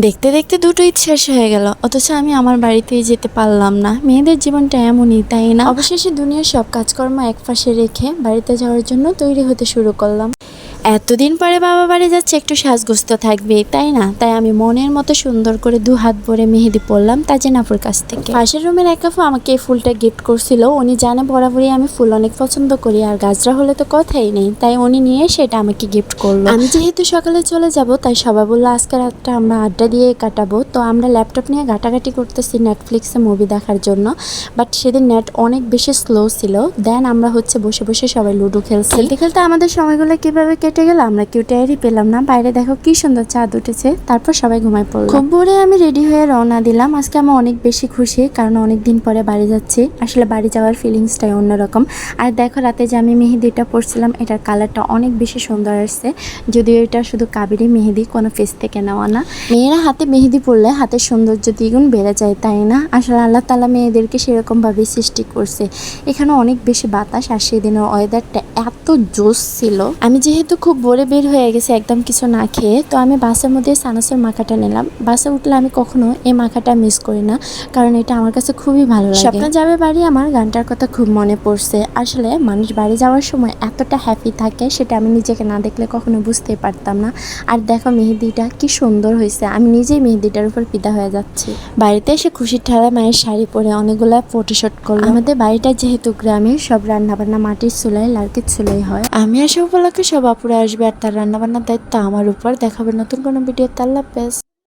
দেখতে দেখতে দুটো ঈদ শেষ হয়ে গেল, অথচ আমি আমার বাড়িতেই যেতে পারলাম না। মেয়েদের জীবনটা এমনই, তাই না? অবশেষে দুনিয়ার সব কাজকর্ম এক পাশে রেখে বাড়িতে যাওয়ার জন্য তৈরি হতে শুরু করলাম। এতদিন পরে বাবা বাড়ি যাচ্ছে, একটু সাজগোজ তো থাকবেই, তাই না? তাই আমি মনের মতো সুন্দর করে 2 হাত ভরে মেহেদি পরলাম তাজিন আপুর কাছ থেকে। পাশের রুমের এক আপু আমাকে এই ফুলটা গিফট করছিল। উনি জানে বরাবরই আমি ফুল অনেক পছন্দ করি, আর গাছরা হলে তো কথাই নেই, তাই উনি নিয়ে সেটা আমাকে গিফট করলো। আমি যেহেতু সকালে চলে যাব, তাই সবাই বললো আজকে রাতটা আমরা আড্ডা দিয়ে কাটাবো। তো আমরা ল্যাপটপ নিয়ে ঘাটাঘাটি করতেছি নেটফ্লিক্সে মুভি দেখার জন্য, বাট সেদিন নেট অনেক বেশি স্লো ছিল। দেন আমরা বসে বসে সবাই লুডো খেলছি। খেলতে খেলতে আমাদের সময়গুলো কিভাবে কেটে গেল আমরা কেউ টেরই পেলাম না। বাইরে দেখো কি সুন্দর চাঁদ উঠেছে, তারপর সবাই ঘুমায় পড়লো। খুব ভোরে আমি রেডি হয়ে রওনা দিলাম। আজকে আমি অনেক বেশি খুশি, কারণ অনেক দিন পরে বাড়ি যাচ্ছি। আসলে বাড়ি যাওয়ার ফিলিংসটাই অন্যরকম। আর দেখো রাতে যে আমি মেহেদিটা পরছিলাম, এটার কালারটা অনেক বেশি সুন্দর আসছে, যদিও এটা শুধু কাবেরি মেহেদি, কোনো ফেস থেকে নেওয়া না। মেয়েরা হাতে মেহেদি পরলে হাতের সৌন্দর্য দ্বিগুণ বেড়ে যায়, তাই না? আসলে আল্লাহ তাআলা মেয়েদেরকে সেরকম ভাবে সৃষ্টি করছে। এখানে অনেক বেশি বাতাস, আর সেদিনের ওয়েদারটা এত জোস ছিল। আমি যেহেতু খুব ভোরে বের হয়ে গেছি একদম কিছু না খেয়ে, তো আমি বাসের মধ্যে সানাসুর মাখাটা নিলাম। বাসে উঠলে আমি কখনো এই মাখাটা মিস করি না, কারণ এটা আমার কাছে খুবই ভালো লাগে। স্বপ্ন যাবে বাড়ি আমার গানটার কথা খুব মনে পড়ছে। আসলে মানুষ বাড়ি যাওয়ার সময় এতটা হ্যাপি থাকে, সেটা আমি নিজেকে না দেখলে কখনো বুঝতেই পারতাম না। আর দেখো মেহেদিটা কি সুন্দর হয়েছে, আমি নিজেই মেহেদিটার উপর ফিদা হয়ে যাচ্ছি। বাড়িতে এসে খুশির ঠাড়া মায়ের শাড়ি পরে অনেকগুলা ফটোশুট করলাম। আমাদের বাড়িটা যেহেতু গ্রামে, সব রান্নাবান্না মাটির চুলায়, লার্কির চুলাই হয়। আমি আসে উপলক্ষে সব আপুরা আসবে, আর তার রান্নাবান্নার দায়িত্ব আমার উপর। দেখাবে নতুন কোনো ভিডিও। আল্লাহ হাফেজ।